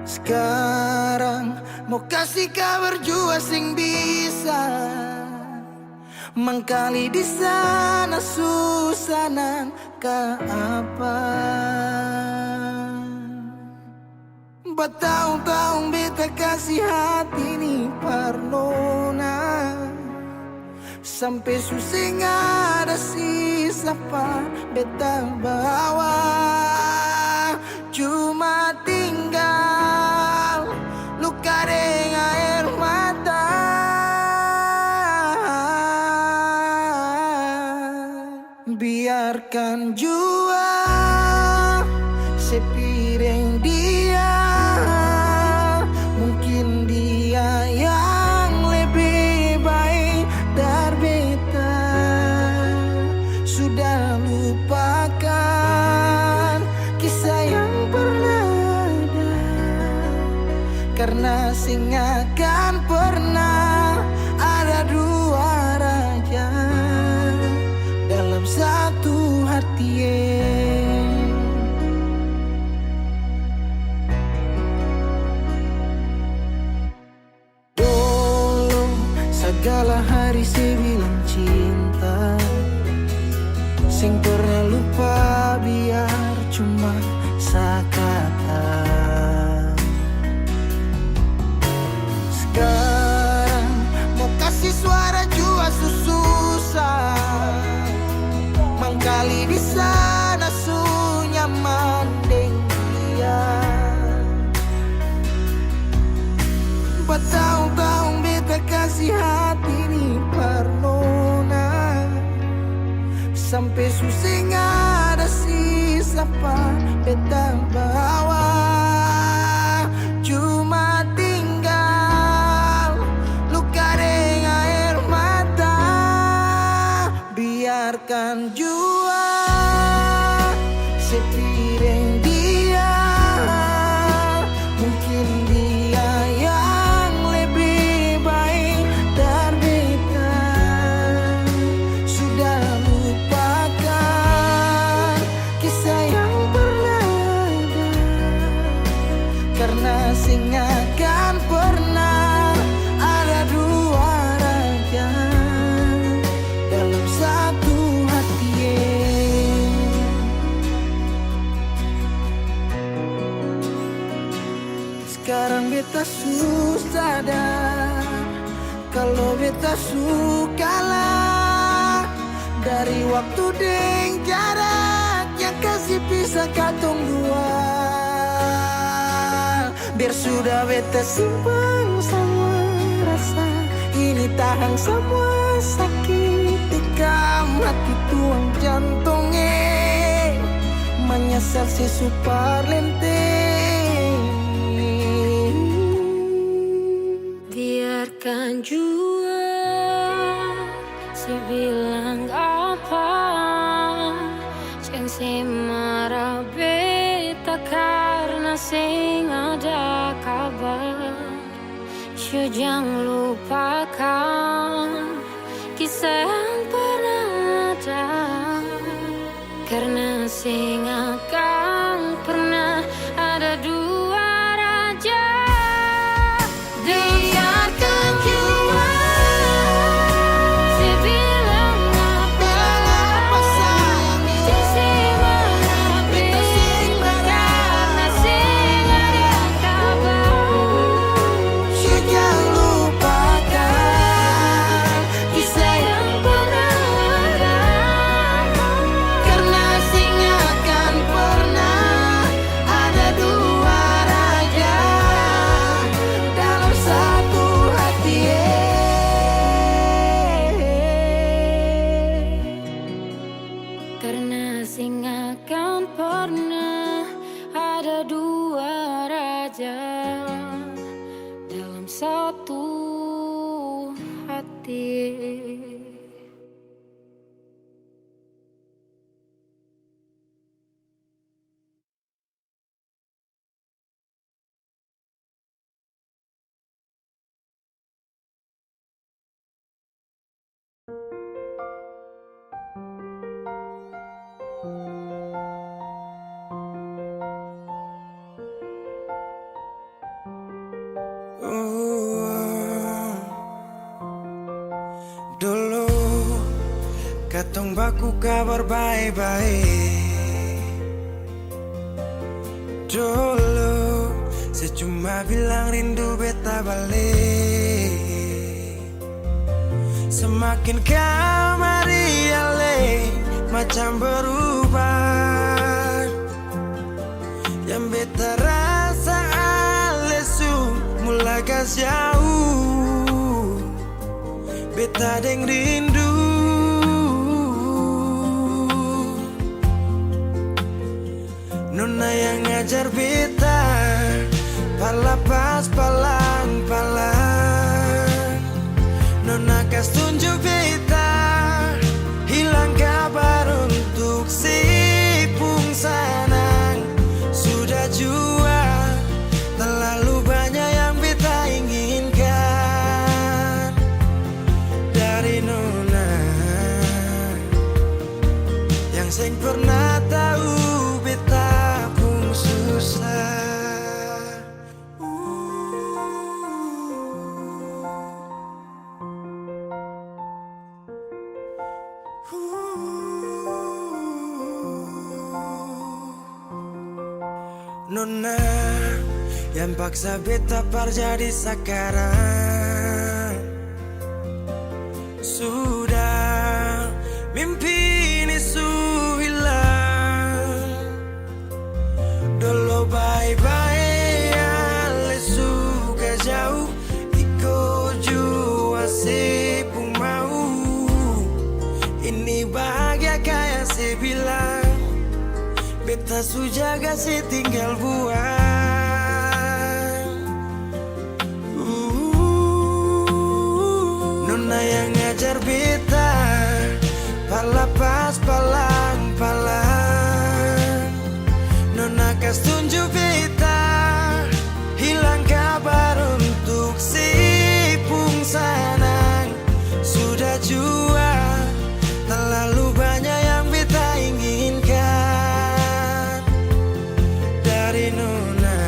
Sekarang mau kasih kabar jua sing bisa mangkali di sana susah nang ka apa. Bertahun-tahun beta kasih hati ni parnona, sampai susah ada sisa pa beta bawa. Cuma tinggal luka dengan air mata. Biarkan jua sepiring dia, mungkin dia yang lebih baik dari beta. Sudah lupakan kisah yang pernah ada, karena sing akan pernah ada dua raja dalam satu hati. Dulu segala hari saya bilang cinta, sing pernah lupa biar cuma sekata. Sekarang mau kasih suara jua susah, mangkali di sana su nyaman deng dia. Bertahun-tahun beta kasih hati ni parnona, sampai susah ada sisa pa beta bawa. Cuma tinggal luka dengan air mata. Biarkan jua sepiring dia, mungkin dia yang lebih baik dari beta. Sudah lupakan kisah yang pernah ada, karena sing akan pernah ada dua raja dalam satu hati. Sekarang beta susah sadar kalau beta sukalah dari waktu deng jarak yang kasih pisah katong dua. Biar sudah beta simpan semua rasa ini, tahan semua sakit tikam hati tuang jantungnya, menyesal si super lenteng. Biarkan jua si bilang apa, jangan si marah beta karena sing ada kabar. Jangan lupakan kisah yang pernah ada, karena sing akan pernah ada dua raja. Biarkan jua si bilang apa, si marah beta karena sing ada kabar. Jangan lupakan kisah yang pernah ada, karena sing akan pernah ada dua raja dalam satu hati. Karena sing akan pernah ada dua raja dalam satu hati. Tong baku kabar baik-baik. Dulu saya cuma bilang rindu beta balik. Semakin kamari ale macam berubah. Yang beta rasa alesu mulai gas jauh. Beta deng rindu. Nona yang ngajar beta palapas palang-palang. Nona kas tunjuk beta hilang kabar untuk si pungsanang. Sudah jua terlalu banyak yang beta inginkan dari Nona yang seng pernah tahu beta pun susah. Nona yang paksa beta par jadi sekarang. Sudah mimpi ini su hilang. Dulu bye-bye ale suka jauh. Iko jua si pun mau. Ini bahagia kayak si bilang. Beta su jaga si tinggal buang. Nona yang ngajar beta palapas palang-palang. Nona kas tunjuk beta hilang kabar untuk si pungsanang. Sudah jua terlalu banyak yang beta inginkan dari Nona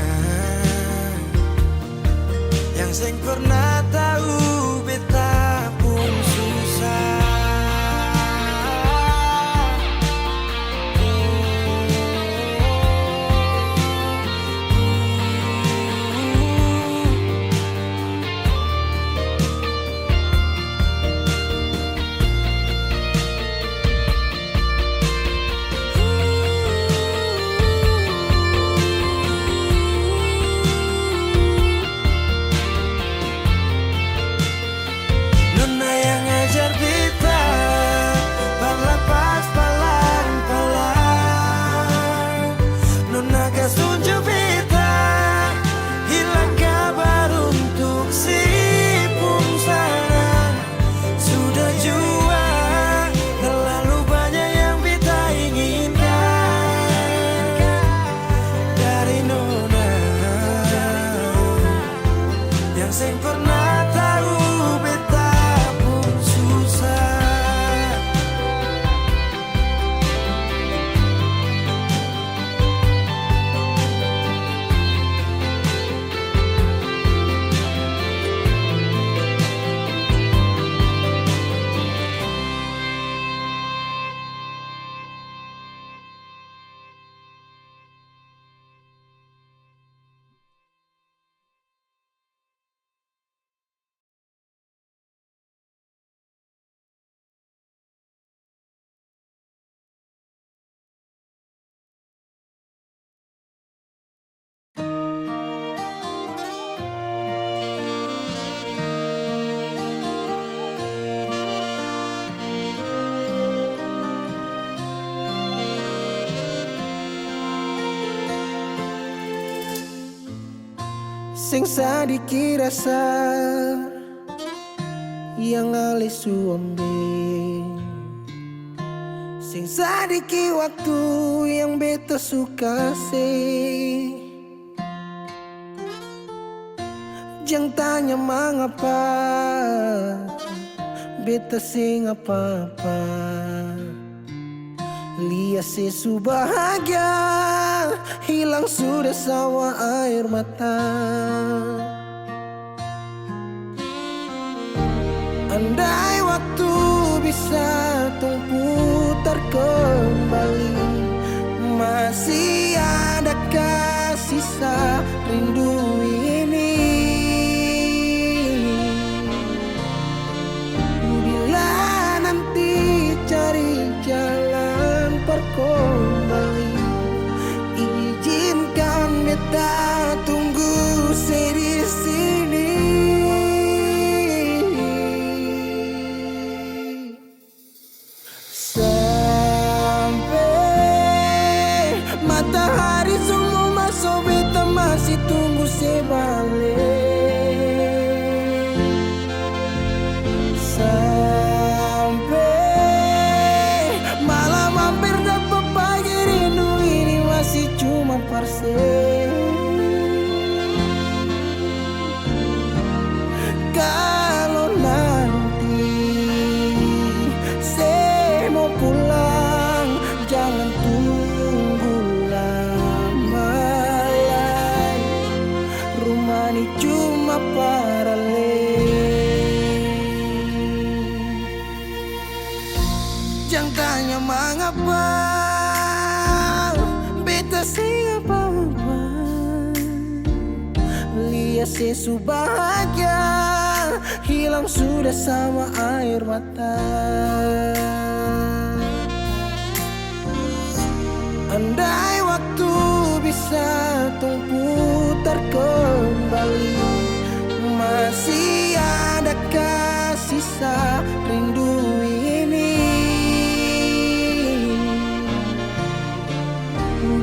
yang seng pernah tahu beta pun susah. Nona yang ngajar beta palapas palang-palang. Nona kas tunjuk beta hilang kabar untuk si pungsanang. Sudah jua terlalu banyak yang beta inginkan dari Nona yang seng pernah tahu beta pun susah. Sing sadiki rasa yang ale suambe. Sing sadiki waktu yang beta suka se. Jangan tanya mengapa beta sing apa-apa. Lihat sesu bahagia hilang sudah sawa air mata. Andai waktu bisa tumpu masih adakah sisa rindu ini? Bila nanti cari jalan kembali, izinkan beta tunggu di sini. Sampai matahari semua masuk, beta masih tunggu sebalik. Sampai malam hampir dapat pagi, rindu ini masih cuma parse. Kalau nanti saya mau pulang, jangan tunggu lama lagi. Rumah ini cuma paralel. Jangan tanya mengapa beta siapa. Lihat sesu bahagia hilang sudah sama air mata. Andai waktu bisa tung putar kembali, masih adakah sisa rindu ini?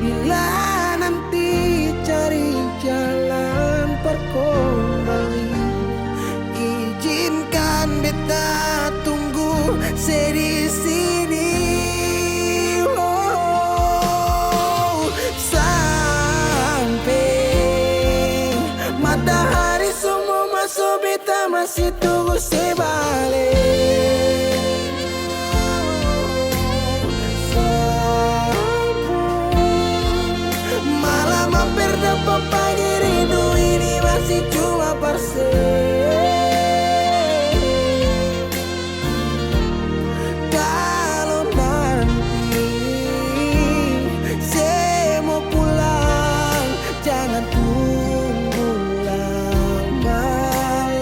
Bila nanti cari jalan kembali, izinkan beta tunggu di sini. Oh, sampai matahari semua masuk, beta masih tunggu sebalik. Malam hampir dapat pagi, rindu ini masih cuma parse. Kalau nanti saya mau pulang, jangan tunggu lama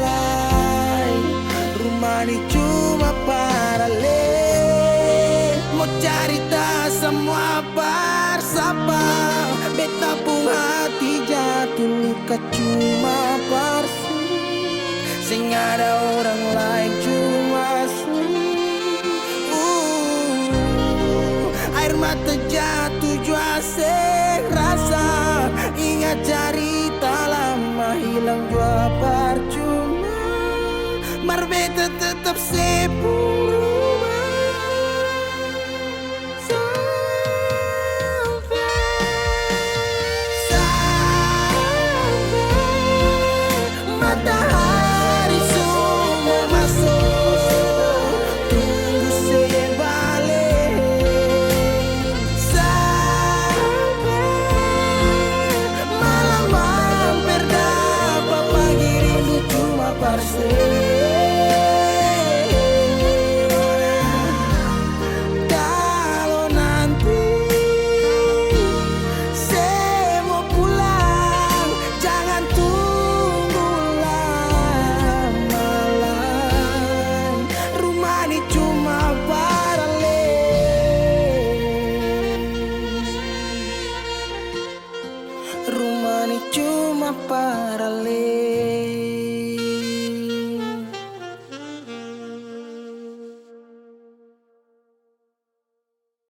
lagi. Rumah ini cuma paralel, mau cerita semua bersama. Beta pun hati jatuh luka cuma parsi, sing ada orang lain cuma air mata jatuh jua sing rasa. Ingat cerita lama hilang jua percuma, mar beta tetap sepuluh. Matahari semua masuk, tunggu sebalik. Sampai malam hampir dapat pagi, rindu cuma parse. Kalau nanti saya mau pulang, jangan tunggu lama lagi. Rumah ini cuma paralel. Rumah ini cuma paralel.